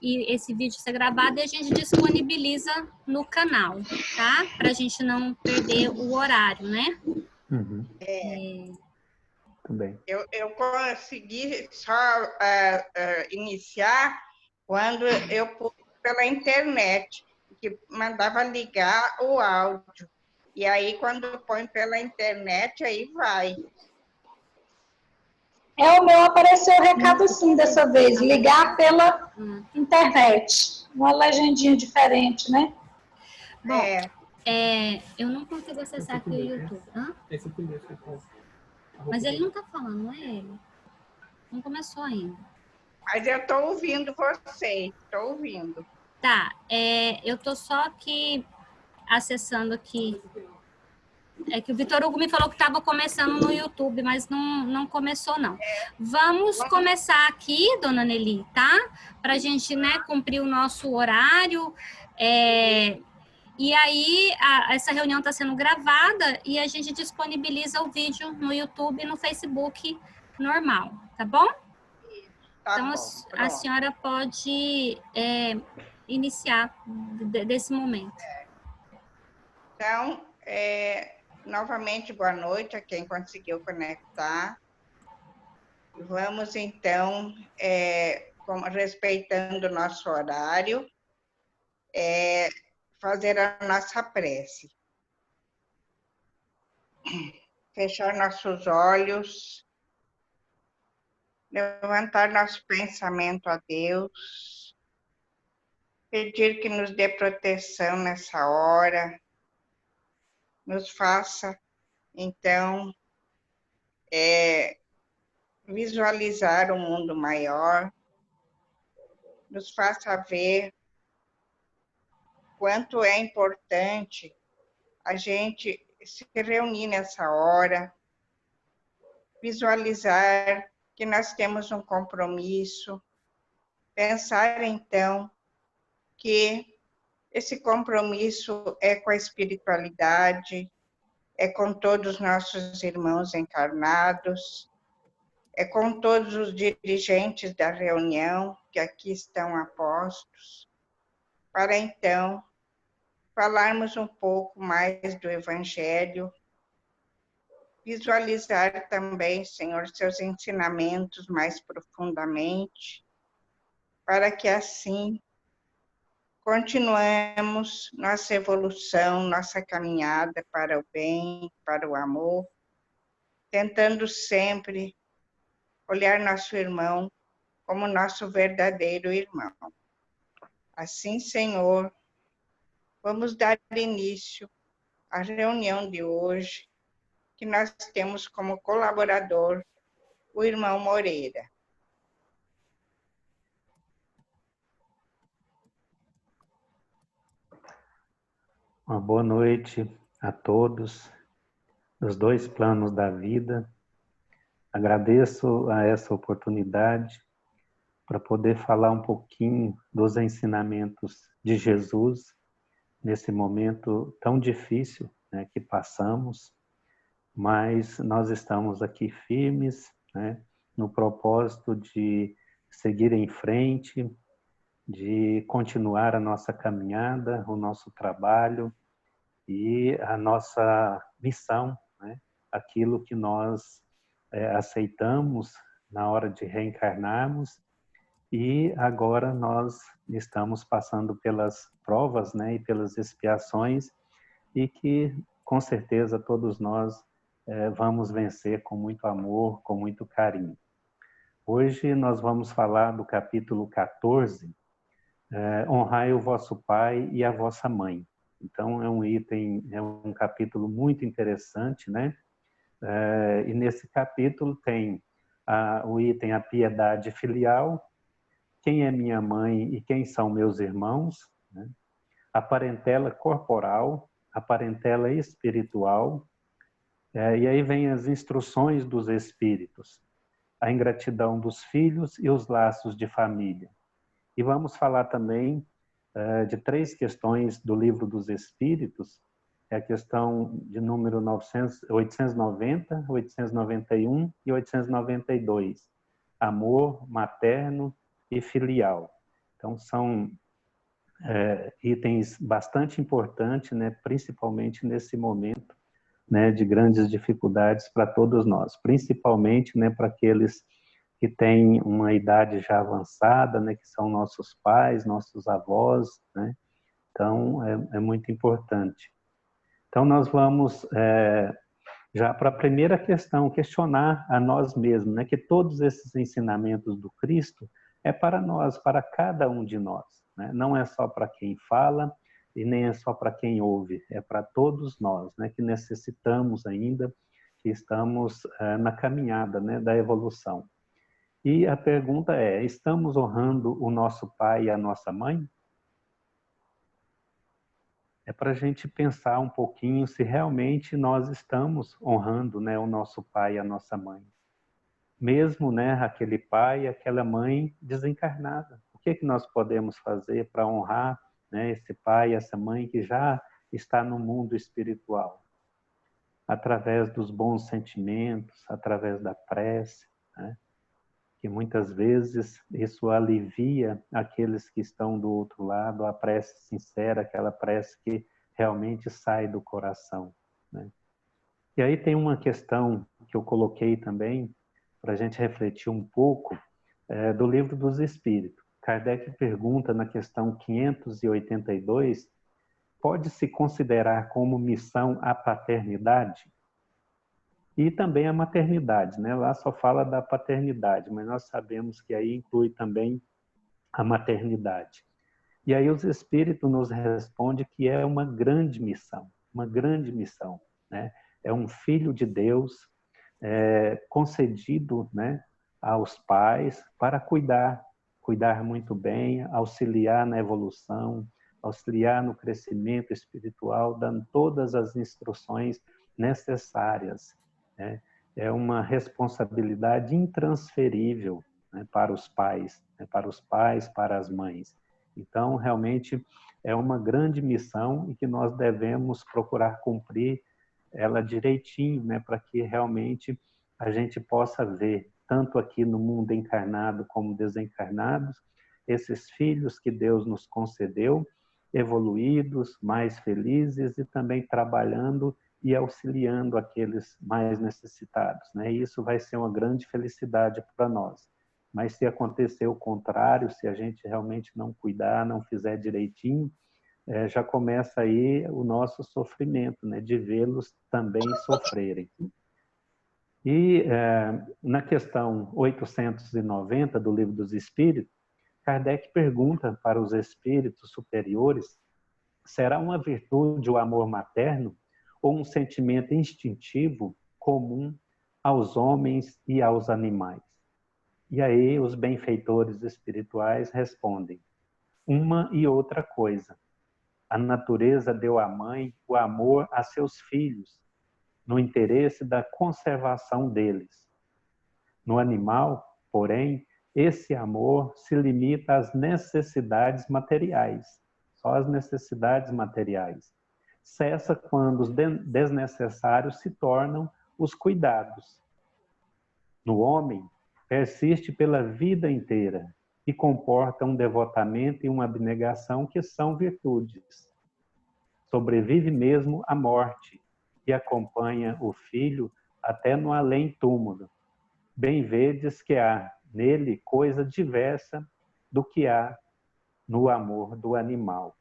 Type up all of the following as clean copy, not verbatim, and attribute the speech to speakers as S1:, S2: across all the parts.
S1: e esse vídeo ser gravado e a gente disponibiliza no canal, tá? Pra gente não perder o horário, né?
S2: Uhum. Também.
S3: Eu consegui só iniciar quando eu pus pela internet, que mandava ligar o áudio. E aí, quando põe pela internet, aí vai.
S4: O meu apareceu o recado sim dessa vez, ligar pela internet. Uma legendinha diferente, né?
S1: Bom, eu não consigo acessar aqui o YouTube.
S2: Esse primeiro que eu
S1: Mas ele não tá falando, não é ele? Não começou ainda.
S3: Mas eu estou ouvindo vocês, estou ouvindo.
S1: Tá, eu tô só aqui acessando aqui. É que o Vitor Hugo me falou que estava começando no YouTube, mas não começou, não. Vamos começar aqui, dona Nelly, tá? Para a gente, né, cumprir o nosso horário. E aí, essa reunião está sendo gravada e a gente disponibiliza o vídeo no YouTube e no Facebook normal, tá bom?
S3: Tá
S1: Então,
S3: bom,
S1: a senhora pode iniciar desse momento.
S3: Então, novamente, boa noite a quem conseguiu conectar. Vamos, então, respeitando o nosso horário, fazer a nossa prece. Fechar nossos olhos, levantar nosso pensamento a Deus, pedir que nos dê proteção nessa hora, nos faça, então, visualizar um mundo maior, nos faça ver quanto é importante a gente se reunir nessa hora, visualizar que nós temos um compromisso, pensar, então, que esse compromisso é com a espiritualidade, é com todos os nossos irmãos encarnados, é com todos os dirigentes da reunião que aqui estão apostos, para então falarmos um pouco mais do Evangelho, visualizar também, Senhor, seus ensinamentos mais profundamente, para que assim continuemos nossa evolução, nossa caminhada para o bem, para o amor, tentando sempre olhar nosso irmão como nosso verdadeiro irmão. Assim, Senhor, vamos dar início à reunião de hoje, que nós temos como colaborador o irmão Moreira.
S2: Uma boa noite a todos, dos dois planos da vida. Agradeço a essa oportunidade para poder falar um pouquinho dos ensinamentos de Jesus nesse momento tão difícil, né, que passamos, mas nós estamos aqui firmes, né, no propósito de seguir em frente, de continuar a nossa caminhada, o nosso trabalho e a nossa missão, né, aquilo que nós aceitamos na hora de reencarnarmos. E agora nós estamos passando pelas provas, né, e pelas expiações, e que com certeza todos nós vamos vencer com muito amor, com muito carinho. Hoje nós vamos falar do capítulo 14, honrai o vosso pai e a vossa mãe. Então é um capítulo muito interessante, né? E nesse capítulo tem o item a piedade filial, quem é minha mãe e quem são meus irmãos, né? A parentela corporal, a parentela espiritual, e aí vem as instruções dos espíritos, a ingratidão dos filhos e os laços de família. E vamos falar também de 3 questões do Livro dos Espíritos, é a questão de número 890, 891 e 892, amor materno e filial. Então, são itens bastante importantes, né, principalmente nesse momento, né, de grandes dificuldades para todos nós, principalmente, né, para aqueles que têm uma idade já avançada, né, que são nossos pais, nossos avós, né, então é muito importante. Então nós vamos já para a primeira questão, questionar a nós mesmos, né, que todos esses ensinamentos do Cristo é para nós, para cada um de nós, né, não é só para quem fala, e nem é só para quem ouve, é para todos nós, né, que necessitamos ainda, que estamos na caminhada, né, da evolução. E a pergunta é, estamos honrando o nosso pai e a nossa mãe? É para a gente pensar um pouquinho se realmente nós estamos honrando, né, o nosso pai e a nossa mãe. Mesmo, né, aquele pai e aquela mãe desencarnada. O que nós podemos fazer para honrar, né, esse pai e essa mãe que já está no mundo espiritual? Através dos bons sentimentos, através da prece, né, que muitas vezes isso alivia aqueles que estão do outro lado, a prece sincera, aquela prece que realmente sai do coração, né? E aí tem uma questão que eu coloquei também, para a gente refletir um pouco, do Livro dos Espíritos. Kardec pergunta na questão 582, pode-se considerar como missão a paternidade? E também a maternidade, né? Lá só fala da paternidade, mas nós sabemos que aí inclui também a maternidade. E aí os Espíritos nos respondem que é uma grande missão, né? É um filho de Deus concedido, né, aos pais para cuidar muito bem, auxiliar na evolução, auxiliar no crescimento espiritual, dando todas as instruções necessárias, né? É uma responsabilidade intransferível, né, para os pais, né, para as mães. Então, realmente, é uma grande missão e que nós devemos procurar cumprir ela direitinho, né, para que realmente a gente possa ver, tanto aqui no mundo encarnado como desencarnados, esses filhos que Deus nos concedeu, evoluídos, mais felizes e também trabalhando e auxiliando aqueles mais necessitados, né? E isso vai ser uma grande felicidade para nós. Mas se acontecer o contrário, se a gente realmente não cuidar, não fizer direitinho, já começa aí o nosso sofrimento, né? De vê-los também sofrerem. E na questão 890 do Livro dos Espíritos, Kardec pergunta para os espíritos superiores, será uma virtude o amor materno ou um sentimento instintivo comum aos homens e aos animais? E aí os benfeitores espirituais respondem, uma e outra coisa. A natureza deu à mãe o amor a seus filhos, no interesse da conservação deles. No animal, porém, esse amor se limita às necessidades materiais, só às necessidades materiais. Cessa quando os desnecessários se tornam os cuidados. No homem, persiste pela vida inteira e comporta um devotamento e uma abnegação que são virtudes. Sobrevive mesmo à morte e acompanha o filho até no além-túmulo. Bem vedes que há nele coisa diversa do que há no amor do animal.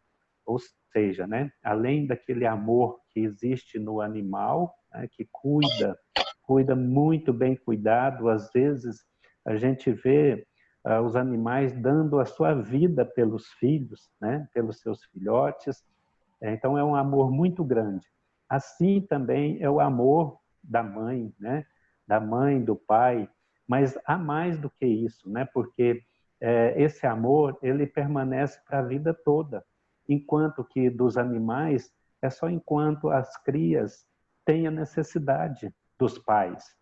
S2: Ou seja, né, além daquele amor que existe no animal, né, que cuida muito bem cuidado, às vezes a gente vê os animais dando a sua vida pelos filhos, né, pelos seus filhotes. Então é um amor muito grande. Assim também é o amor da mãe, né, da mãe, do pai, mas há mais do que isso, né, porque esse amor ele permanece para a vida toda, enquanto que dos animais é só enquanto as crias têm a necessidade dos pais.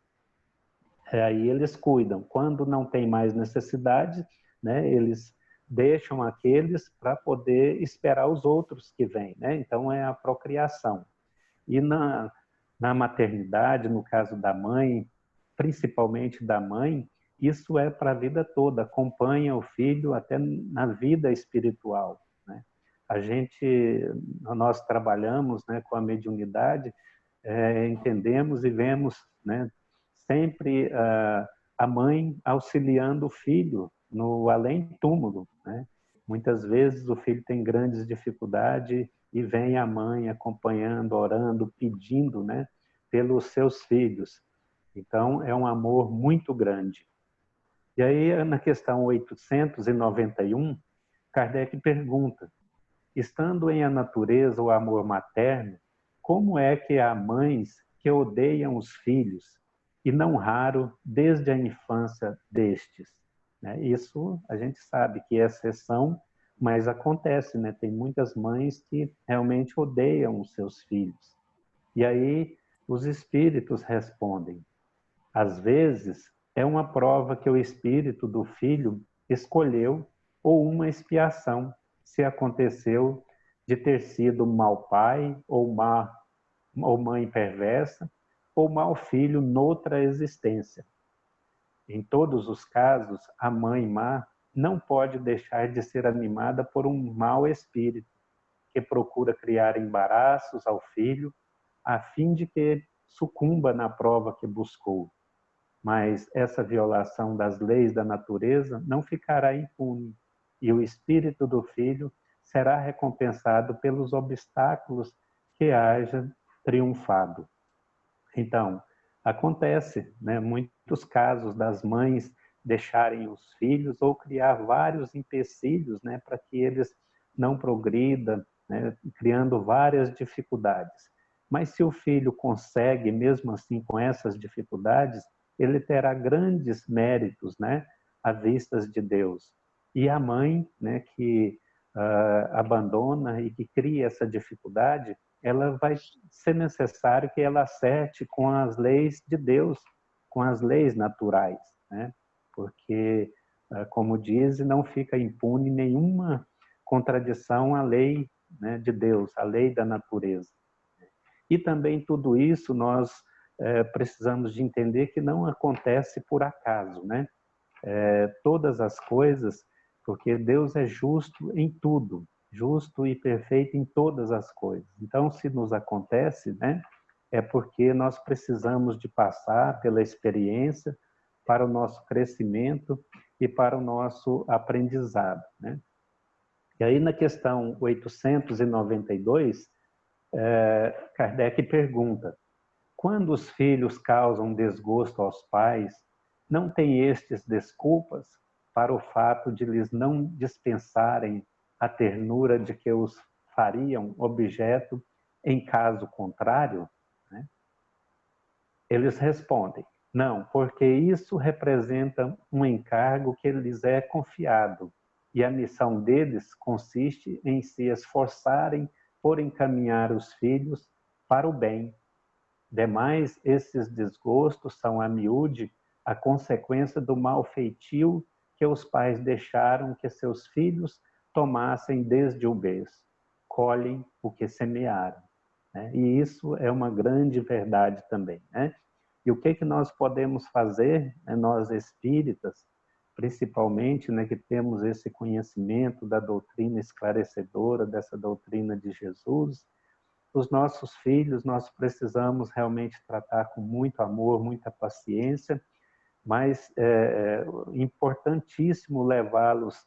S2: Aí eles cuidam. Quando não tem mais necessidade, né, eles deixam aqueles para poder esperar os outros que vêm, né? Então é a procriação. E na maternidade, no caso da mãe, principalmente da mãe, isso é para a vida toda, acompanha o filho até na vida espiritual, né? Nós trabalhamos, né, com a mediunidade, entendemos e vemos, né, sempre a mãe auxiliando o filho no além-túmulo, né? Muitas vezes o filho tem grandes dificuldades e vem a mãe acompanhando, orando, pedindo, né, pelos seus filhos. Então, é um amor muito grande. E aí, na questão 891, Kardec pergunta: estando em a natureza o amor materno, como é que há mães que odeiam os filhos, e não raro desde a infância destes? Isso a gente sabe que é exceção, mas acontece, né? Tem muitas mães que realmente odeiam os seus filhos. E aí os espíritos respondem: às vezes é uma prova que o espírito do filho escolheu, ou uma expiação, se aconteceu de ter sido mau pai, ou mãe perversa, ou mau filho noutra existência. Em todos os casos, a mãe má não pode deixar de ser animada por um mau espírito, que procura criar embaraços ao filho, a fim de que sucumba na prova que buscou. Mas essa violação das leis da natureza não ficará impune, e o espírito do filho será recompensado pelos obstáculos que haja triunfado. Então, acontece, né, muitos casos das mães deixarem os filhos ou criar vários empecilhos, né, para que eles não progridam, né, criando várias dificuldades. Mas se o filho consegue, mesmo assim, com essas dificuldades, ele terá grandes méritos, né, à vistas de Deus. E a mãe, né, que abandona e que cria essa dificuldade, ela vai ser necessário que ela acerte com as leis de Deus, com as leis naturais, né? Porque, como diz, não fica impune nenhuma contradição à lei, né, de Deus, à lei da natureza. E também tudo isso nós precisamos de entender que não acontece por acaso, né? Todas as coisas, porque Deus é justo em tudo, justo e perfeito em todas as coisas. Então, se nos acontece, né, é porque nós precisamos de passar pela experiência para o nosso crescimento e para o nosso aprendizado, né? E aí, na questão 892, Kardec pergunta: quando os filhos causam desgosto aos pais, não têm estes desculpas para o fato de lhes não dispensarem a ternura de que os fariam objeto em caso contrário? Né? Eles respondem: não, porque isso representa um encargo que lhes é confiado, e a missão deles consiste em se esforçarem por encaminhar os filhos para o bem. Demais, esses desgostos são a miúde a consequência do mau feitio que os pais deixaram que seus filhos tomassem desde o berço. Colhem o que semearam, né? E isso é uma grande verdade também, né? E o que nós podemos fazer, né, nós espíritas, principalmente, né, que temos esse conhecimento da doutrina esclarecedora, dessa doutrina de Jesus? Os nossos filhos, nós precisamos realmente tratar com muito amor, muita paciência, mas é importantíssimo levá-los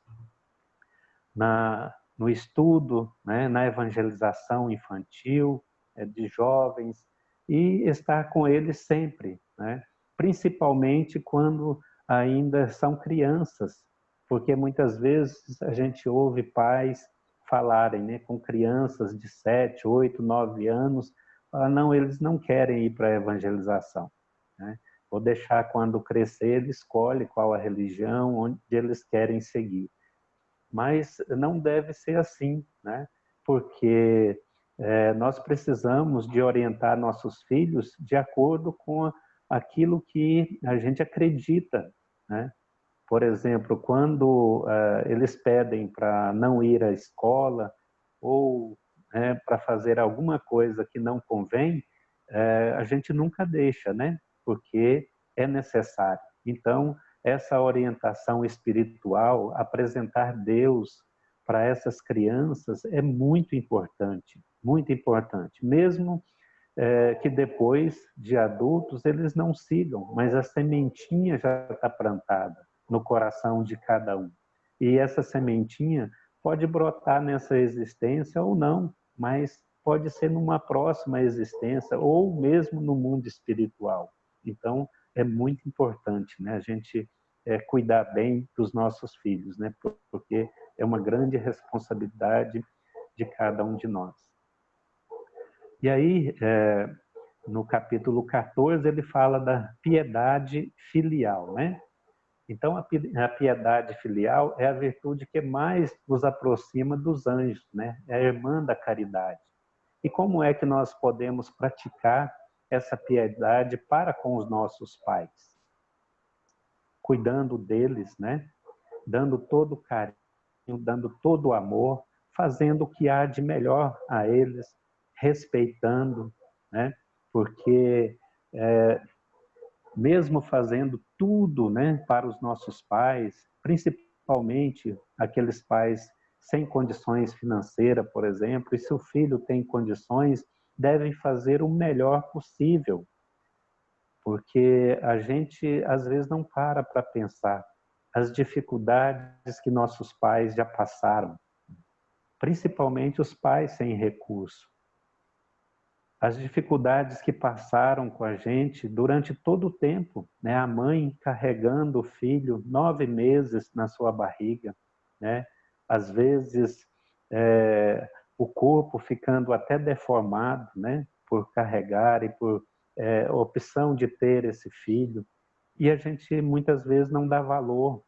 S2: no estudo, né, na evangelização infantil, de jovens, e estar com eles sempre, né? Principalmente quando ainda são crianças, porque muitas vezes a gente ouve pais falarem, né, com crianças de 7, 8, 9 anos, não, eles não querem ir para a evangelização, né? Vou deixar quando crescer, ele escolhe qual a religião, onde eles querem seguir. Mas não deve ser assim, né? Porque nós precisamos de orientar nossos filhos de acordo com aquilo que a gente acredita, né? Por exemplo, quando eles pedem para não ir à escola ou para fazer alguma coisa que não convém, a gente nunca deixa, né? Porque é necessário. Então, essa orientação espiritual, apresentar Deus para essas crianças é muito importante, mesmo que depois de adultos eles não sigam, mas a sementinha já está plantada no coração de cada um. E essa sementinha pode brotar nessa existência ou não, mas pode ser numa próxima existência ou mesmo no mundo espiritual. Então, é muito importante, né, a gente cuidar bem dos nossos filhos, né, porque é uma grande responsabilidade de cada um de nós. E aí, no capítulo 14, ele fala da piedade filial, né? Então, a piedade filial é a virtude que mais nos aproxima dos anjos, né? É a irmã da caridade. E como é que nós podemos praticar essa piedade para com os nossos pais? Cuidando deles, né? Dando todo o carinho, dando todo o amor, fazendo o que há de melhor a eles, respeitando, né? Porque mesmo fazendo tudo, né, para os nossos pais, principalmente aqueles pais sem condições financeiras, por exemplo, e se o filho tem condições, devem fazer o melhor possível, porque a gente às vezes não para pensar as dificuldades que nossos pais já passaram, principalmente os pais sem recurso. As dificuldades que passaram com a gente durante todo o tempo, né? A mãe carregando o filho 9 meses na sua barriga, né? Às vezes o corpo ficando até deformado, né? Por carregar e por opção de ter esse filho. E a gente muitas vezes não dá valor.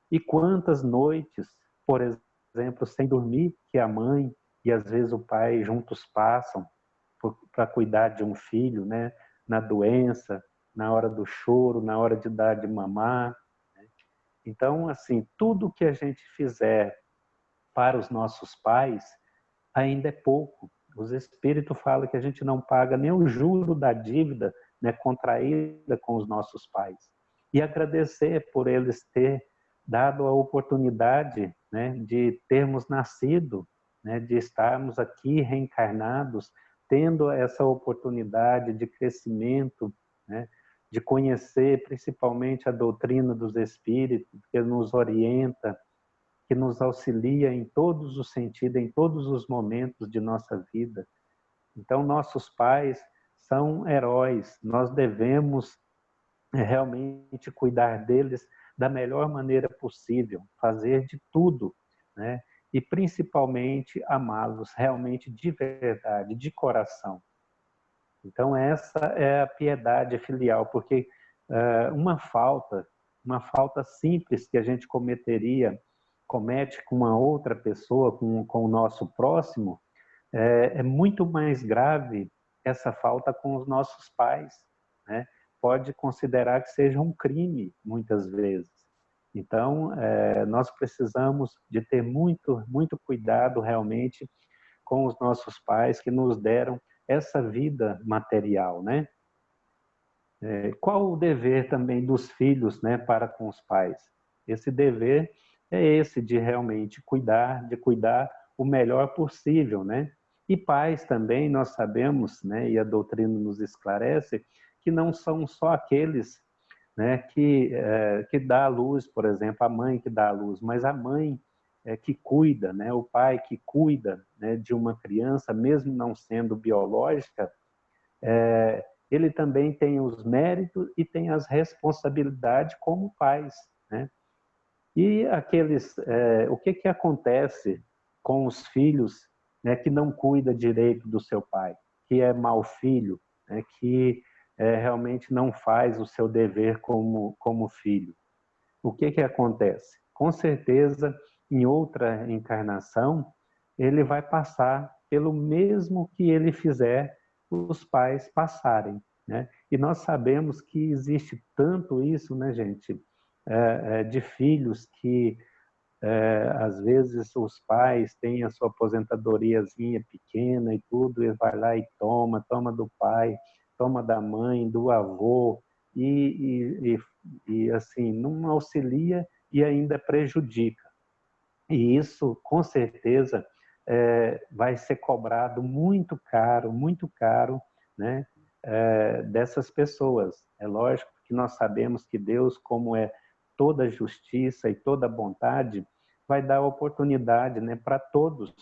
S2: E quantas noites, por exemplo, sem dormir, que a mãe e às vezes o pai juntos passam para cuidar de um filho, né? Na doença, na hora do choro, na hora de dar de mamar. Né? Então, assim, tudo que a gente fizer para os nossos pais ainda é pouco. Os espíritos falam que a gente não paga nem o juro da dívida, né, contraída com os nossos pais. E agradecer por eles ter dado a oportunidade, né, de termos nascido, né, de estarmos aqui reencarnados, tendo essa oportunidade de crescimento, né, de conhecer principalmente a doutrina dos espíritos, que nos orienta, que nos auxilia em todos os sentidos, em todos os momentos de nossa vida. Então, nossos pais são heróis, nós devemos realmente cuidar deles da melhor maneira possível, fazer de tudo, né? E principalmente amá-los realmente de verdade, de coração. Então essa é a piedade filial, porque uma falta simples que a gente comete com uma outra pessoa, com o nosso próximo, é muito mais grave essa falta com os nossos pais, né? Pode considerar que seja um crime, muitas vezes. Então, nós precisamos de ter muito, muito cuidado realmente com os nossos pais que nos deram essa vida material, né? Qual o dever também dos filhos, né, para com os pais? Esse dever é esse de realmente cuidar, de cuidar o melhor possível, né? E pais também, nós sabemos, né, e a doutrina nos esclarece, que não são só aqueles, né, que dá a luz, por exemplo, a mãe que dá a luz, mas a mãe que cuida, né, o pai que cuida, né, de uma criança, mesmo não sendo biológica, ele também tem os méritos e tem as responsabilidades como pais, né? E o que acontece com os filhos, né, que não cuida direito do seu pai, que é mau filho, né, que realmente não faz o seu dever como filho? O que acontece? Com certeza, em outra encarnação, ele vai passar pelo mesmo que ele fizer os pais passarem, né? E nós sabemos que existe tanto isso, né, gente, de filhos que às vezes os pais têm a sua aposentadoriazinha pequena e tudo, e vai lá e toma do pai, toma da mãe, do avô, e e assim, não auxilia e ainda prejudica. E isso, com certeza, vai ser cobrado muito caro, né, dessas pessoas. É lógico que nós sabemos que Deus, como é toda justiça e toda bondade, vai dar oportunidade, né, para todos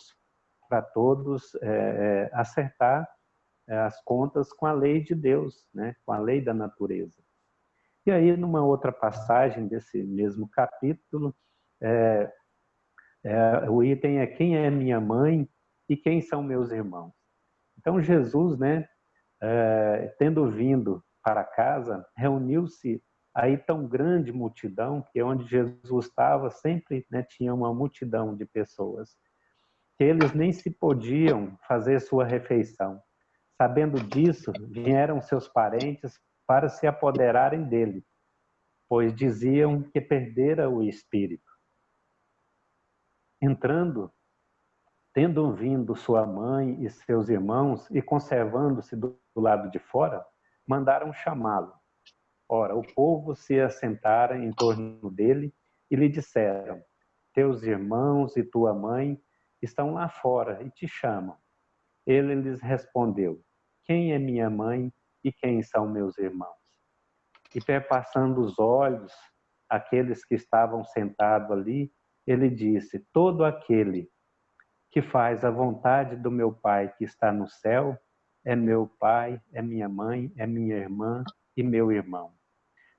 S2: acertar as contas com a lei de Deus, né, com a lei da natureza. E aí, numa outra passagem desse mesmo capítulo, o item é: quem é minha mãe e quem são meus irmãos? Então, Jesus, né, tendo vindo para casa, reuniu-se aí tão grande multidão, que onde Jesus estava sempre, né, tinha uma multidão de pessoas, que eles nem se podiam fazer sua refeição. Sabendo disso, vieram seus parentes para se apoderarem dele, pois diziam que perdera o espírito. Entrando, tendo vindo sua mãe e seus irmãos e conservando-se do lado de fora, mandaram chamá-lo. Ora, o povo se assentara em torno dele e lhe disseram: teus irmãos e tua mãe estão lá fora e te chamam. Ele lhes respondeu: quem é minha mãe e quem são meus irmãos? E perpassando os olhos aqueles que estavam sentados ali, ele disse: todo aquele que faz a vontade do meu Pai que está no céu é meu pai, é minha mãe, é minha irmã e meu irmão.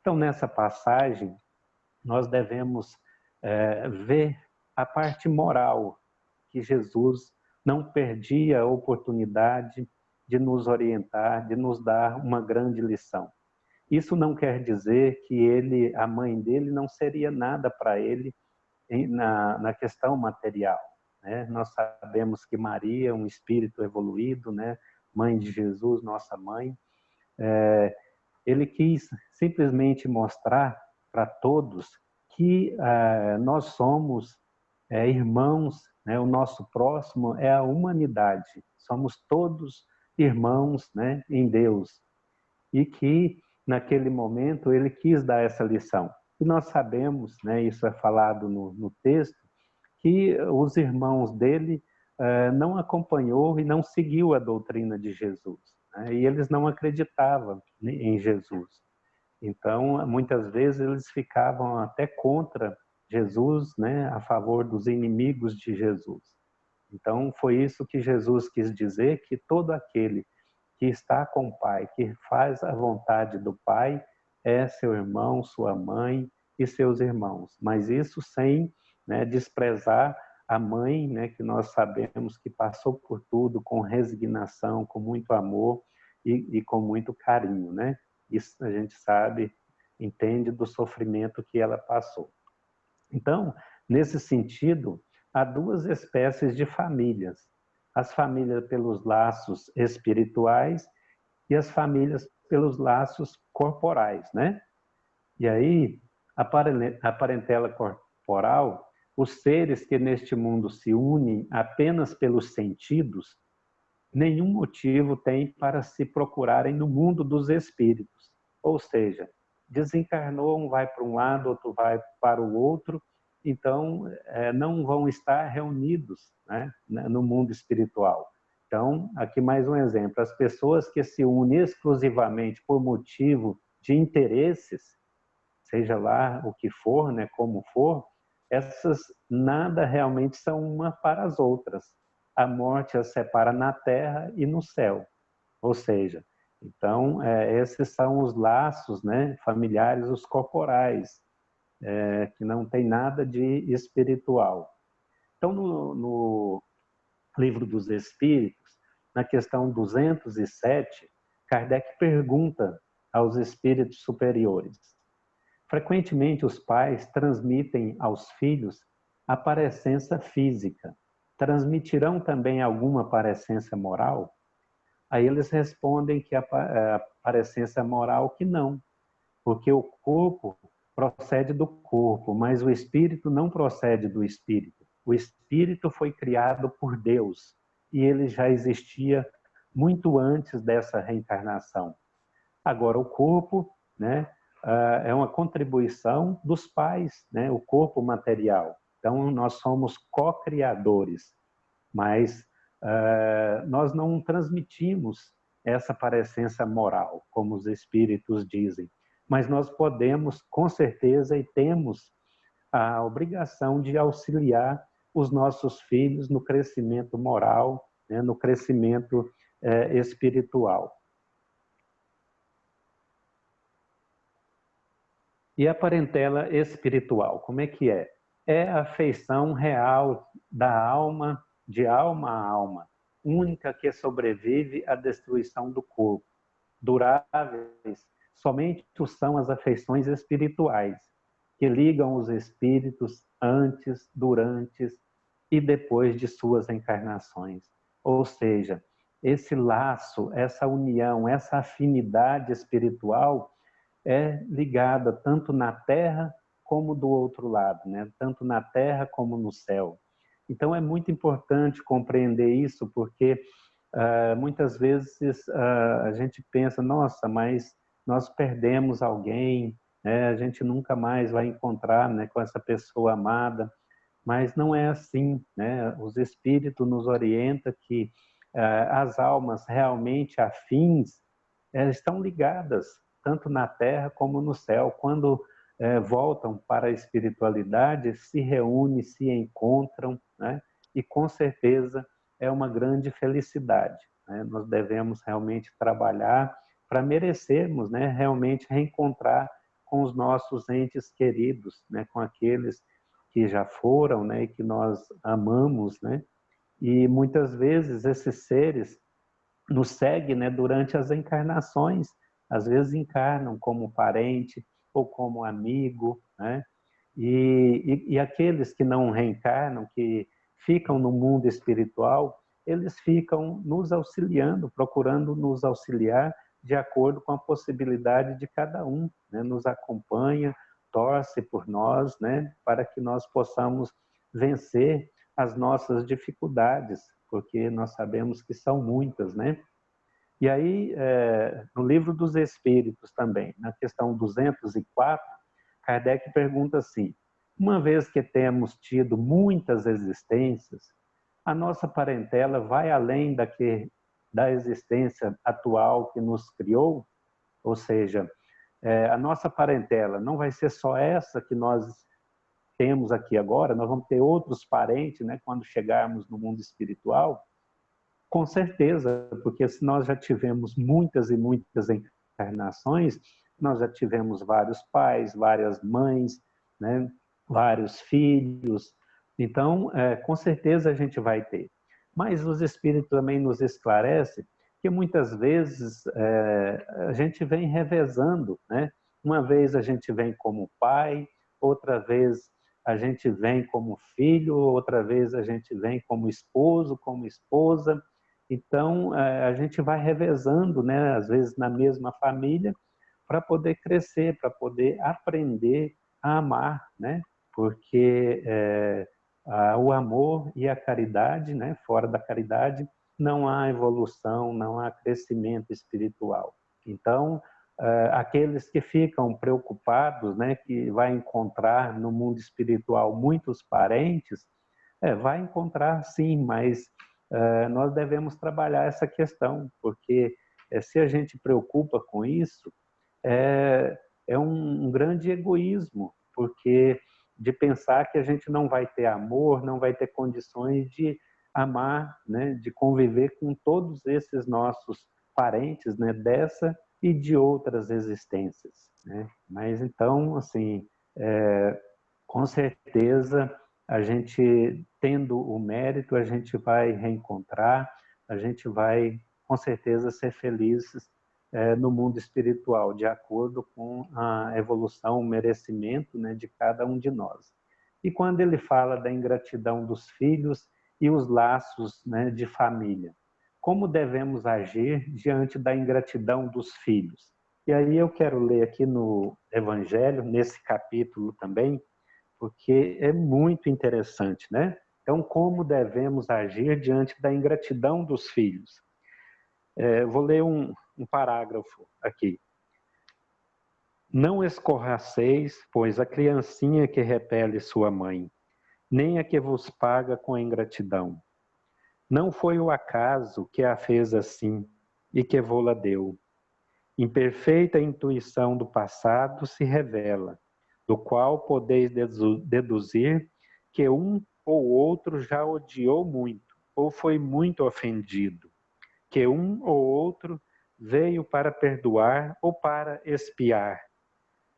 S2: Então, nessa passagem, nós devemos ver a parte moral, que Jesus não perdia a oportunidade de nos orientar, de nos dar uma grande lição. Isso não quer dizer que a mãe dele não seria nada para ele na questão material, né? Nós sabemos que Maria, um espírito evoluído, né? Mãe de Jesus, nossa mãe, ele quis simplesmente mostrar para todos que nós somos irmãos, né? O nosso próximo é a humanidade, somos todos irmãos, né? Em Deus, e que naquele momento ele quis dar essa lição. E nós sabemos, né? Isso é falado no texto, que os irmãos dele não acompanhou e não seguiu a doutrina de Jesus, né? E eles não acreditavam em Jesus. Então, muitas vezes eles ficavam até contra Jesus, né, a favor dos inimigos de Jesus. Então, foi isso que Jesus quis dizer, que todo aquele que está com o Pai, que faz a vontade do Pai, é seu irmão, sua mãe e seus irmãos. Mas isso sem, né, desprezar a mãe, né, que nós sabemos que passou por tudo com resignação, com muito amor e com muito carinho, né? Isso a gente sabe, entende do sofrimento que ela passou. Então, nesse sentido, há duas espécies de famílias: as famílias pelos laços espirituais e as famílias pelos laços corporais, né? E aí, a parentela corporal, os seres que neste mundo se unem apenas pelos sentidos, nenhum motivo tem para se procurarem no mundo dos espíritos. Ou seja, desencarnou, um vai para um lado, outro vai para o outro, então não vão estar reunidos, né, no mundo espiritual. Então, aqui mais um exemplo: as pessoas que se unem exclusivamente por motivo de interesses, seja lá o que for, né, como for, essas nada realmente são uma para as outras. A morte as separa na terra e no céu. Ou seja, então, esses são os laços, né, familiares, os corporais, que não tem nada de espiritual. Então, no Livro dos Espíritos, na questão 207, Kardec pergunta aos espíritos superiores: frequentemente os pais transmitem aos filhos a parecença física. Transmitirão também alguma parecença moral? Aí eles respondem que a parecença moral que não, porque o corpo procede do corpo, mas o espírito não procede do espírito. O espírito foi criado por Deus e ele já existia muito antes dessa reencarnação. Agora o corpo, né, é uma contribuição dos pais, né? O corpo material. Então, nós somos co-criadores, mas nós não transmitimos essa parecência moral, como os espíritos dizem. Mas nós podemos, com certeza, e temos a obrigação de auxiliar os nossos filhos no crescimento moral, né? No crescimento espiritual. E a parentela espiritual, como é que é? É a afeição real da alma, de alma a alma, única que sobrevive à destruição do corpo. Duráveis somente são as afeições espirituais, que ligam os espíritos antes, durante e depois de suas encarnações. Ou seja, esse laço, essa união, essa afinidade espiritual é ligada tanto na terra como do outro lado, né? Tanto na terra como no céu. Então é muito importante compreender isso, porque muitas vezes a gente pensa, nossa, mas nós perdemos alguém, né? A gente nunca mais vai encontrar, né, com essa pessoa amada, mas não é assim, né? Os espíritos nos orientam que as almas realmente afins estão ligadas tanto na terra como no céu. Quando voltam para a espiritualidade, se reúnem, se encontram, né? E com certeza é uma grande felicidade, né? Nós devemos realmente trabalhar para merecermos, né, realmente reencontrar com os nossos entes queridos, né, com aqueles que já foram, né, e que nós amamos, né? E muitas vezes esses seres nos seguem, né, durante as encarnações. Às vezes encarnam como parente ou como amigo, né? E aqueles que não reencarnam, que ficam no mundo espiritual, eles ficam nos auxiliando, procurando nos auxiliar de acordo com a possibilidade de cada um, né? Nos acompanha, torce por nós, né? Para que nós possamos vencer as nossas dificuldades, porque nós sabemos que são muitas, né? E aí, no Livro dos Espíritos também, na questão 204, Kardec pergunta assim: uma vez que temos tido muitas existências, a nossa parentela vai além da existência atual que nos criou? Ou seja, a nossa parentela não vai ser só essa que nós temos aqui agora, nós vamos ter outros parentes, né, quando chegarmos no mundo espiritual? Com certeza, porque se nós já tivemos muitas e muitas encarnações, nós já tivemos vários pais, várias mães, né, vários filhos. Então, com certeza a gente vai ter. Mas os espíritos também nos esclarecem que muitas vezes a gente vem revezando, né? Uma vez a gente vem como pai, outra vez a gente vem como filho, outra vez a gente vem como esposo, como esposa. Então, a gente vai revezando, né, às vezes na mesma família, para poder crescer, para poder aprender a amar, né? Porque o amor e a caridade, né, fora da caridade, não há evolução, não há crescimento espiritual. Então, aqueles que ficam preocupados, né, que vai encontrar no mundo espiritual muitos parentes, vai encontrar sim, mas nós devemos trabalhar essa questão, porque se a gente preocupa com isso, é um grande egoísmo, porque de pensar que a gente não vai ter amor, não vai ter condições de amar, né, de conviver com todos esses nossos parentes, né, dessa e de outras existências, né? Mas então, assim, com certeza, a gente tendo o mérito, a gente vai reencontrar, a gente vai, com certeza, ser felizes no mundo espiritual, de acordo com a evolução, o merecimento, né, de cada um de nós. E quando ele fala da ingratidão dos filhos e os laços, né, de família, como devemos agir diante da ingratidão dos filhos? E aí eu quero ler aqui no Evangelho, nesse capítulo também, porque é muito interessante, né? Então, como devemos agir diante da ingratidão dos filhos? Vou ler um parágrafo aqui. Não escorraceis, pois, a criancinha que repele sua mãe, nem a que vos paga com a ingratidão. Não foi o acaso que a fez assim e que vô-la deu. Imperfeita intuição do passado se revela, do qual podeis deduzir que um ou outro já odiou muito, ou foi muito ofendido, que um ou outro veio para perdoar ou para expiar.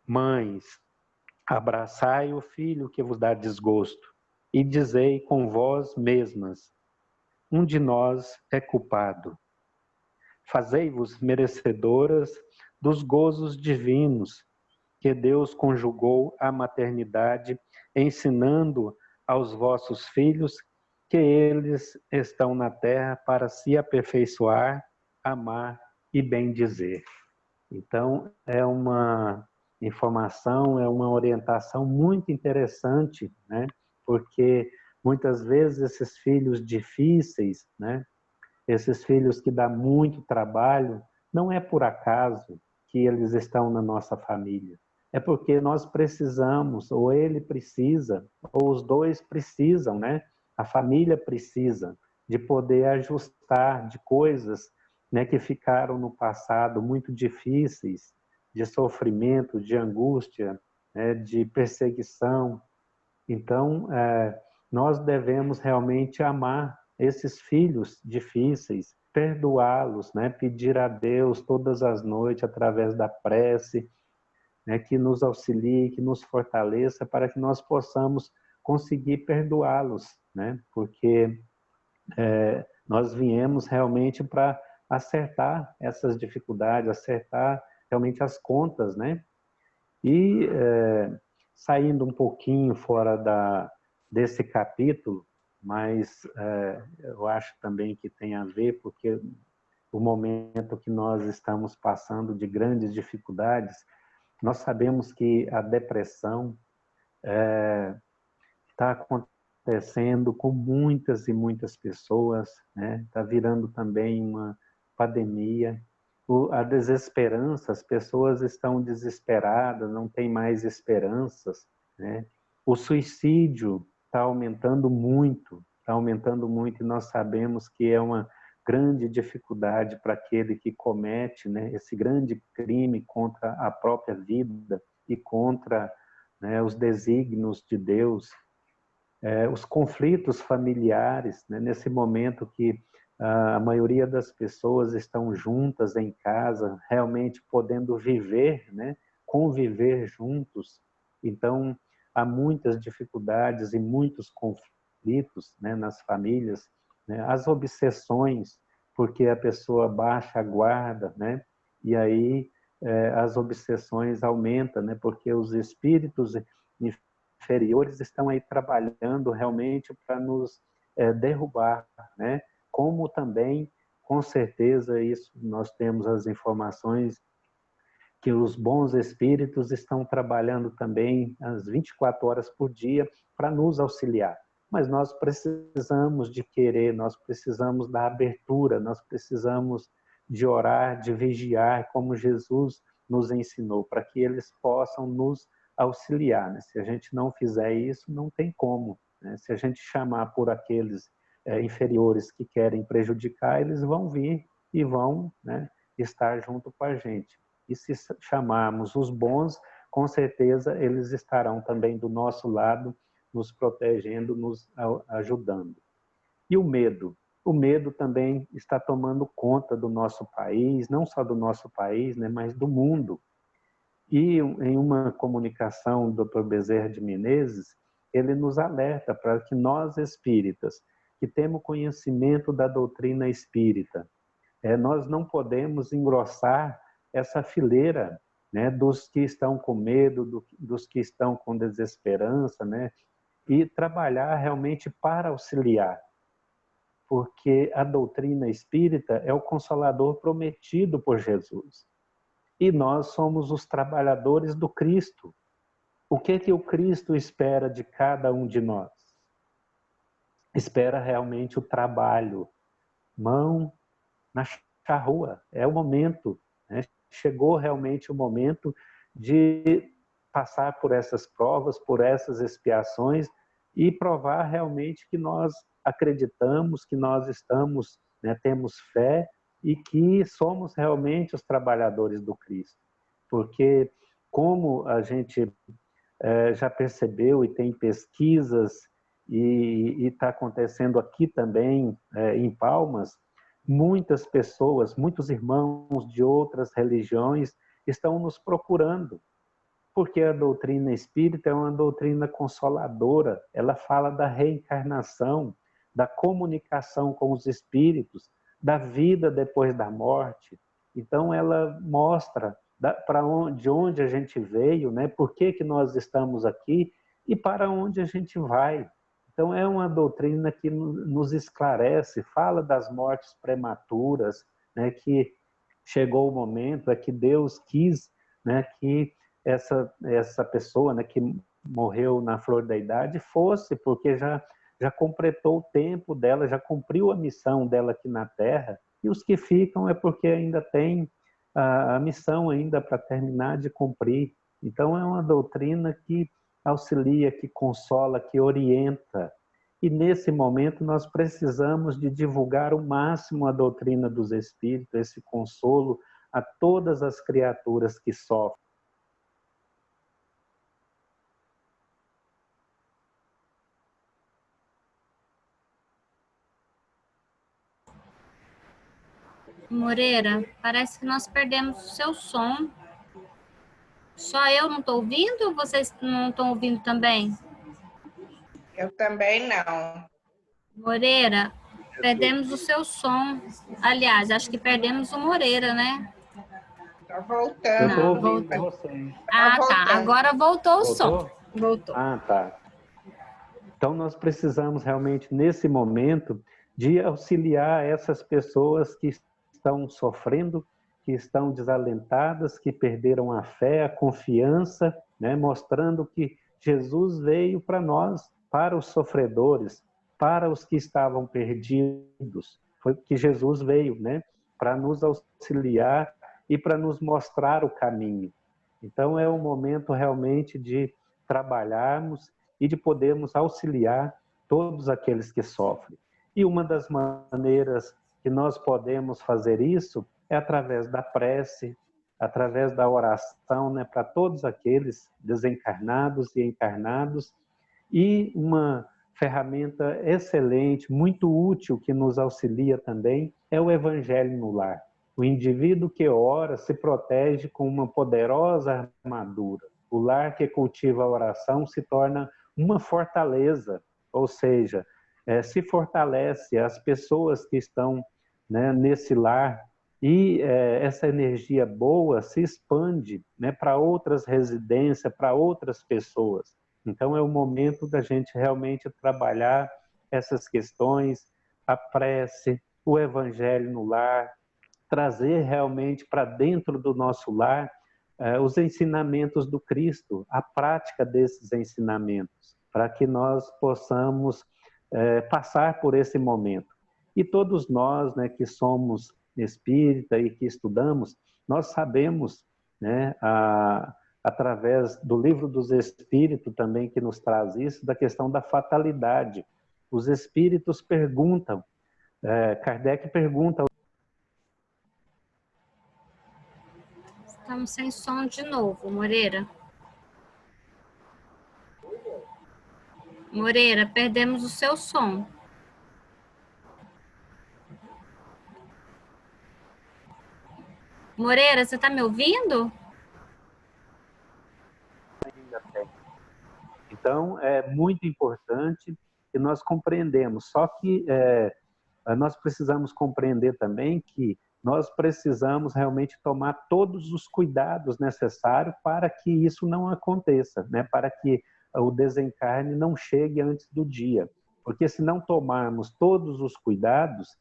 S2: Mães, abraçai o filho que vos dá desgosto, e dizei com vós mesmas, um de nós é culpado. Fazei-vos merecedoras dos gozos divinos que Deus conjugou à maternidade, ensinando aos vossos filhos que eles estão na terra para se aperfeiçoar, amar e bendizer. Então, é uma informação, é uma orientação muito interessante, né? Porque muitas vezes esses filhos difíceis, né? Esses filhos que dão muito trabalho, não é por acaso que eles estão na nossa família. É porque nós precisamos, ou ele precisa, ou os dois precisam, né? A família precisa de poder ajustar de coisas, né, que ficaram no passado muito difíceis, de sofrimento, de angústia, né, de perseguição. Então, nós devemos realmente amar esses filhos difíceis, perdoá-los, né, pedir a Deus todas as noites através da prece, né, que nos auxilie, que nos fortaleça para que nós possamos conseguir perdoá-los, né, porque nós viemos realmente para acertar essas dificuldades, acertar realmente as contas, né? E saindo um pouquinho fora desse capítulo, mas eu acho também que tem a ver, porque o momento que nós estamos passando de grandes dificuldades, nós sabemos que a depressão está acontecendo com muitas e muitas pessoas, né? Está virando também uma pandemia. A desesperança, as pessoas estão desesperadas, não tem mais esperanças, né? O suicídio está aumentando muito, e nós sabemos que é uma grande dificuldade para aquele que comete, né, esse grande crime contra a própria vida e contra, né, os desígnios de Deus. Os conflitos familiares, né, nesse momento que a maioria das pessoas estão juntas em casa, realmente podendo viver, né, conviver juntos. Então, há muitas dificuldades e muitos conflitos, né, nas famílias, né, as obsessões, porque a pessoa baixa a guarda, né, e aí as obsessões aumentam, né, porque os espíritos inferiores estão aí trabalhando realmente para nos derrubar, né? Como também, com certeza, isso nós temos as informações que os bons espíritos estão trabalhando também às 24 horas por dia para nos auxiliar. Mas nós precisamos de querer, nós precisamos da abertura, nós precisamos de orar, de vigiar, como Jesus nos ensinou, para que eles possam nos auxiliar, né? Se a gente não fizer isso, não tem como, né? Se a gente chamar por aqueles inferiores que querem prejudicar, eles vão vir e vão, né, estar junto com a gente. E se chamarmos os bons, com certeza eles estarão também do nosso lado, nos protegendo, nos ajudando. E o medo? O medo também está tomando conta do nosso país, não só do nosso país, né, mas do mundo. E em uma comunicação do Dr. Bezerra de Menezes, ele nos alerta para que nós espíritas, que temos conhecimento da doutrina espírita, nós não podemos engrossar essa fileira, né, dos que estão com medo, dos que estão com desesperança, né, e trabalhar realmente para auxiliar, porque a doutrina espírita é o consolador prometido por Jesus. E nós somos os trabalhadores do Cristo. O que o Cristo espera de cada um de nós? Espera realmente o trabalho, mão na charrua. É o momento, né? Chegou realmente o momento de passar por essas provas, por essas expiações e provar realmente que nós acreditamos, que nós estamos, né, temos fé e que somos realmente os trabalhadores do Cristo. Porque como a gente já percebeu e tem pesquisas e está acontecendo aqui também em Palmas, muitas pessoas, muitos irmãos de outras religiões estão nos procurando, porque a doutrina espírita é uma doutrina consoladora, ela fala da reencarnação, da comunicação com os espíritos, da vida depois da morte. Então ela mostra de onde a gente veio, né? Por que nós estamos aqui e para onde a gente vai. Então é uma doutrina que nos esclarece, fala das mortes prematuras, né? Que chegou o momento, é que Deus quis, né? Que essa pessoa, né? Que morreu na flor da idade fosse, porque já completou o tempo dela, já cumpriu a missão dela aqui na Terra, e os que ficam é porque ainda tem a missão ainda para terminar de cumprir. Então é uma doutrina que auxilia, que consola, que orienta. E nesse momento nós precisamos de divulgar o máximo a doutrina dos Espíritos, esse consolo a todas as criaturas que sofrem.
S1: Moreira, parece que nós perdemos o seu som. Só eu não estou ouvindo ou vocês não estão ouvindo também?
S3: Eu também não.
S1: Moreira, perdemos o seu som. Aliás, acho que perdemos o Moreira, né?
S3: Está
S2: Eu
S3: voltando.
S2: estou ouvindo
S1: voltou.
S2: vocês.
S1: Ah,
S3: voltando.
S1: tá. Agora voltou o
S2: Voltou?
S1: som. Voltou.
S2: Ah, tá. Então nós precisamos realmente, nesse momento, de auxiliar essas pessoas que estão sofrendo, que estão desalentadas, que perderam a fé, a confiança, né? Mostrando que Jesus veio para nós, para os sofredores, para os que estavam perdidos. Foi que Jesus veio, né? Para nos auxiliar e para nos mostrar o caminho. Então é um momento realmente de trabalharmos e de podermos auxiliar todos aqueles que sofrem. E uma das maneiras que nós podemos fazer isso é através da prece, através da oração, né, para todos aqueles desencarnados e encarnados, e uma ferramenta excelente, muito útil, que nos auxilia também, é o Evangelho no Lar. O indivíduo que ora se protege com uma poderosa armadura. O lar que cultiva a oração se torna uma fortaleza, ou seja, se fortalece as pessoas que estão, né, nesse lar, e essa energia boa se expande, né, para outras residências, para outras pessoas. Então é o momento da gente realmente trabalhar essas questões, a prece, o Evangelho no lar, trazer realmente para dentro do nosso lar os ensinamentos do Cristo, a prática desses ensinamentos, para que nós possamos passar por esse momento. E todos nós, né, que somos espírita e que estudamos, nós sabemos, né, através do Livro dos Espíritos também, que nos traz isso, da questão da fatalidade. Os espíritos perguntam, Kardec pergunta...
S1: Estamos sem som de novo, Moreira. Moreira, perdemos o seu som. Moreira, você está me ouvindo?
S2: Então, é muito importante que nós compreendemos. Só que nós precisamos compreender também que nós precisamos realmente tomar todos os cuidados necessários para que isso não aconteça, né? Para que o desencarne não chegue antes do dia. Porque se não tomarmos todos os cuidados,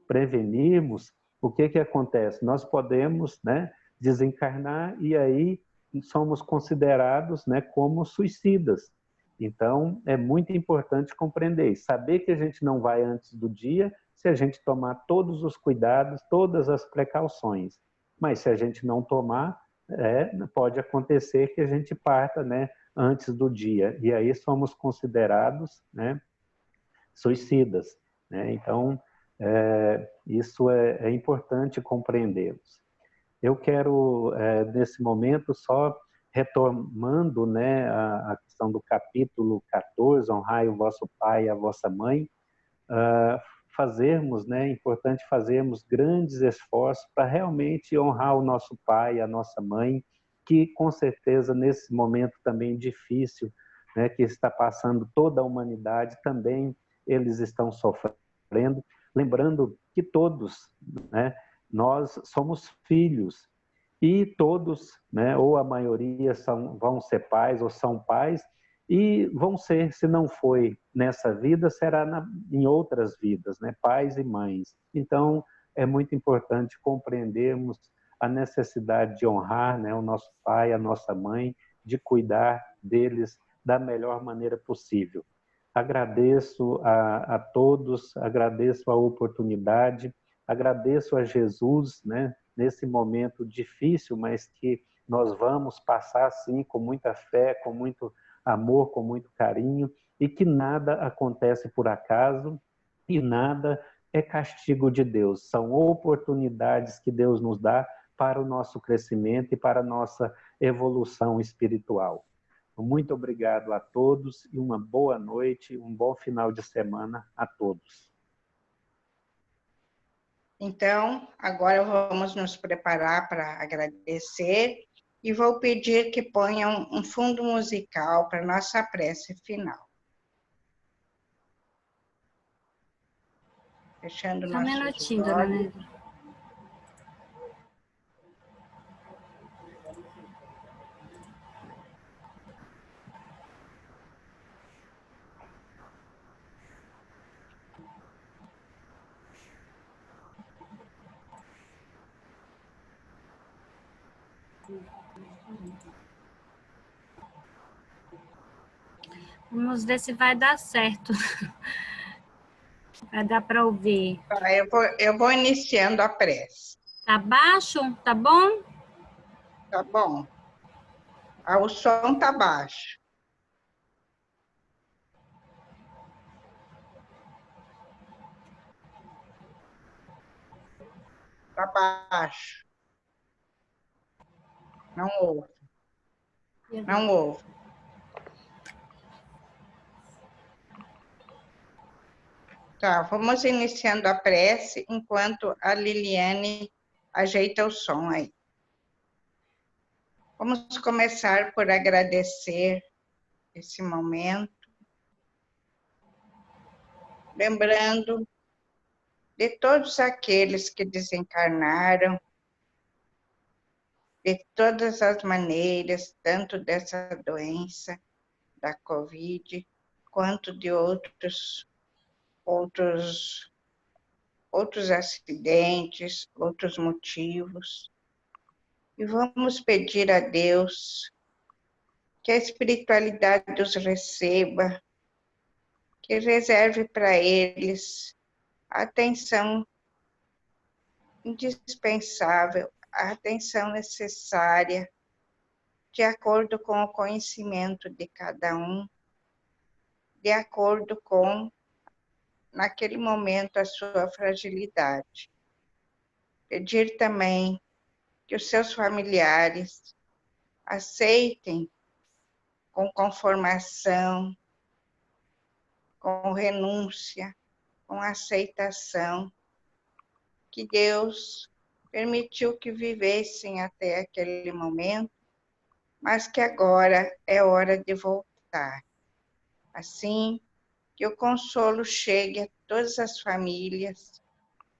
S2: prevenirmos, o que acontece? Nós podemos, né, desencarnar e aí somos considerados, né, como suicidas. Então, é muito importante compreender isso, saber que a gente não vai antes do dia se a gente tomar todos os cuidados, todas as precauções. Mas se a gente não tomar, pode acontecer que a gente parta, né, antes do dia, e aí somos considerados, né, suicidas, né? Então, isso é importante compreendermos. Eu quero, nesse momento, só retomando, né, a questão do capítulo 14, honrai o vosso pai e a vossa mãe, fazermos, né, é importante fazermos grandes esforços para realmente honrar o nosso pai, a nossa mãe, que com certeza nesse momento também difícil, né, que está passando toda a humanidade, também eles estão sofrendo, lembrando que todos, né, nós somos filhos e todos, né, ou a maioria vão ser pais ou são pais, e vão ser, se não foi nessa vida, será em outras vidas, né? Pais e mães. Então, é muito importante compreendermos a necessidade de honrar, né, o nosso pai, a nossa mãe, de cuidar deles da melhor maneira possível. Agradeço a todos, agradeço a oportunidade, agradeço a Jesus, né, nesse momento difícil, mas que nós vamos passar, sim, com muita fé, com muito amor, com muito carinho, e que nada acontece por acaso e nada é castigo de Deus. São oportunidades que Deus nos dá para o nosso crescimento e para a nossa evolução espiritual. Muito obrigado a todos e uma boa noite, um bom final de semana a todos.
S3: Então, agora vamos nos preparar para agradecer e vou pedir que ponham um fundo musical para nossa prece final. Fechando
S1: Só um
S3: nossos
S1: minutinho, dona
S3: olhos.
S1: Negra. Vamos ver se vai dar certo. Vai dar para ouvir.
S3: Eu vou iniciando a prece.
S1: Tá baixo? Tá bom?
S3: Tá bom. O som tá baixo. Tá baixo. Não ouve. Não ouve. Tá, vamos iniciando a prece enquanto a Liliane ajeita o som aí. Vamos começar por agradecer esse momento, lembrando de todos aqueles que desencarnaram, de todas as maneiras, tanto dessa doença, da Covid, quanto de outros acidentes, outros motivos. E vamos pedir a Deus que a espiritualidade os receba, que reserve para eles a atenção indispensável, a atenção necessária, de acordo com o conhecimento de cada um, de acordo com, naquele momento, a sua fragilidade. Pedir também que os seus familiares aceitem com conformação, com renúncia, com aceitação, que Deus permitiu que vivessem até aquele momento, mas que agora é hora de voltar. Assim, que o consolo chegue a todas as famílias,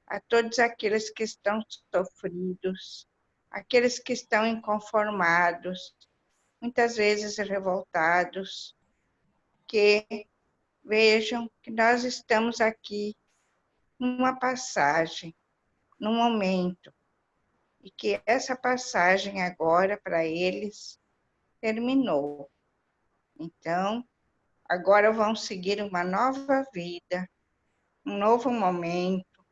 S3: a todos aqueles que estão sofridos, aqueles que estão inconformados, muitas vezes revoltados, que vejam que nós estamos aqui numa passagem, num momento, e que essa passagem agora para eles terminou. Então, agora vão seguir uma nova vida, um novo momento,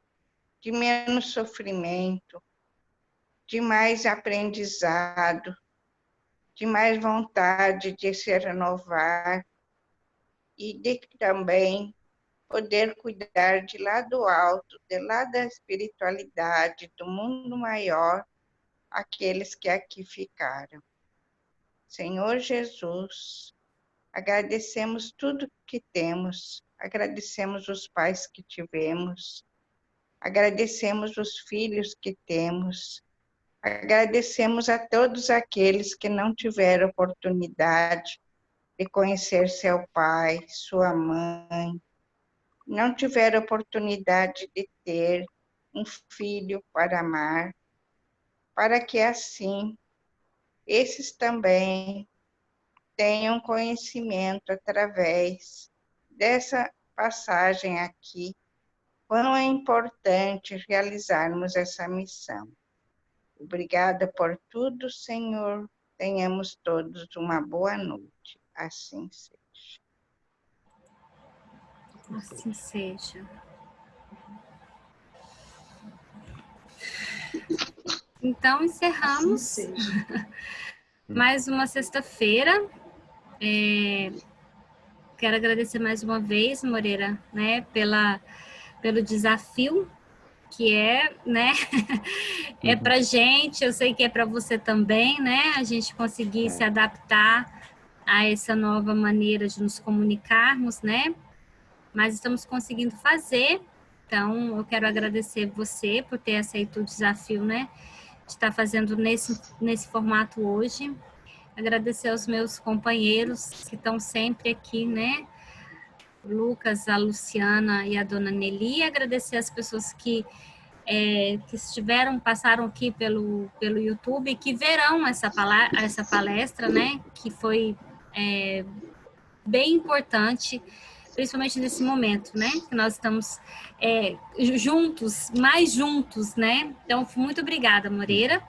S3: de menos sofrimento, de mais aprendizado, de mais vontade de se renovar e de também poder cuidar de lá do alto, de lá da espiritualidade, do mundo maior, aqueles que aqui ficaram. Senhor Jesus, agradecemos tudo que temos, agradecemos os pais que tivemos, agradecemos os filhos que temos, agradecemos a todos aqueles que não tiveram oportunidade de conhecer seu pai, sua mãe, não tiveram oportunidade de ter um filho para amar, para que assim esses também tenham conhecimento através dessa passagem aqui, quão é importante realizarmos essa missão. Obrigada por tudo, Senhor. Tenhamos todos uma boa noite. Assim seja.
S1: Assim seja. Então, encerramos mais uma sexta-feira. Quero agradecer mais uma vez, Moreira, né, pelo desafio que né, é pra gente, eu sei que é para você também, né, a gente conseguir se adaptar a essa nova maneira de nos comunicarmos, né, mas estamos conseguindo fazer. Então, eu quero agradecer você por ter aceito o desafio, né, de estar fazendo nesse formato hoje. Agradecer aos meus companheiros que estão sempre aqui, né, o Lucas, a Luciana e a dona Nelly. Agradecer as pessoas que passaram aqui pelo YouTube, que verão essa palestra, né, que foi bem importante, principalmente nesse momento, né, que nós estamos juntos, mais juntos, né. Então, muito obrigada, Moreira,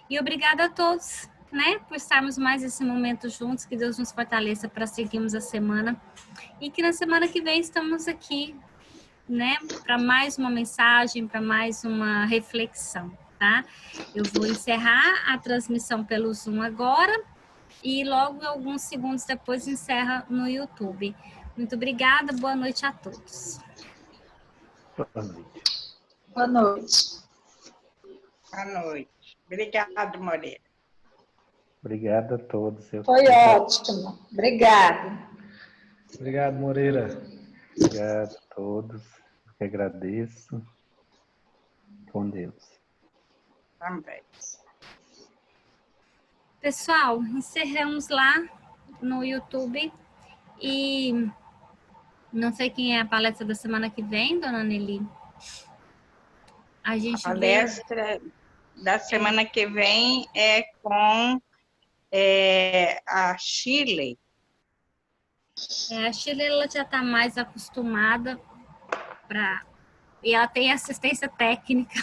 S1: e obrigada a todos, né, por estarmos mais esse momento juntos. Que Deus nos fortaleça para seguirmos a semana, e que na semana que vem estamos aqui, né, para mais uma mensagem, para mais uma reflexão, tá? Eu vou encerrar a transmissão pelo Zoom agora, e logo alguns segundos depois encerra no YouTube. Muito obrigada, boa noite a todos.
S2: Boa noite.
S4: Boa noite.
S3: Boa noite. Obrigado, Moreira.
S2: Obrigado a todos.
S4: Foi ótimo. Obrigada.
S5: Obrigado, Moreira.
S2: Obrigado a todos. Eu que agradeço. Com Deus.
S3: Também.
S1: Pessoal, encerramos lá no YouTube. E não sei quem é a palestra da semana que vem, dona Nelly. A
S3: palestra da semana que vem é com a Shirley.
S1: A Shirley, ela já está mais acostumada e ela tem assistência técnica.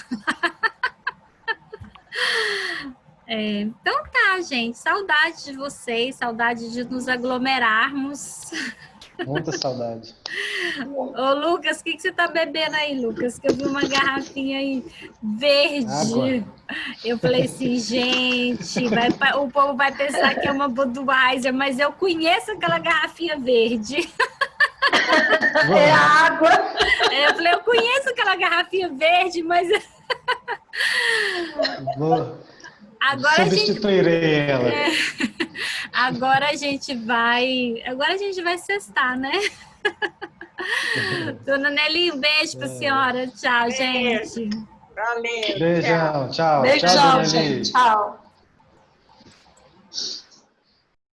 S1: Então tá, gente. Saudade de vocês, saudade de nos aglomerarmos.
S5: Muita saudade.
S1: Ô, Lucas, o que você tá bebendo aí, Lucas? Que eu vi uma garrafinha aí verde.
S5: Água.
S1: Eu falei assim, gente, o povo vai pensar que é uma Budweiser, mas eu conheço aquela garrafinha verde.
S4: É água.
S1: Eu falei, eu conheço aquela garrafinha verde, mas... Agora
S5: substituirei ela.
S1: Agora a gente vai sextar, né? Dona Nelly, um beijo pra senhora. Tchau, gente.
S3: Valeu.
S5: Beijão, tchau.
S4: Beijão,
S5: Tchau, Dona
S4: gente.
S5: Nelly.
S4: Tchau.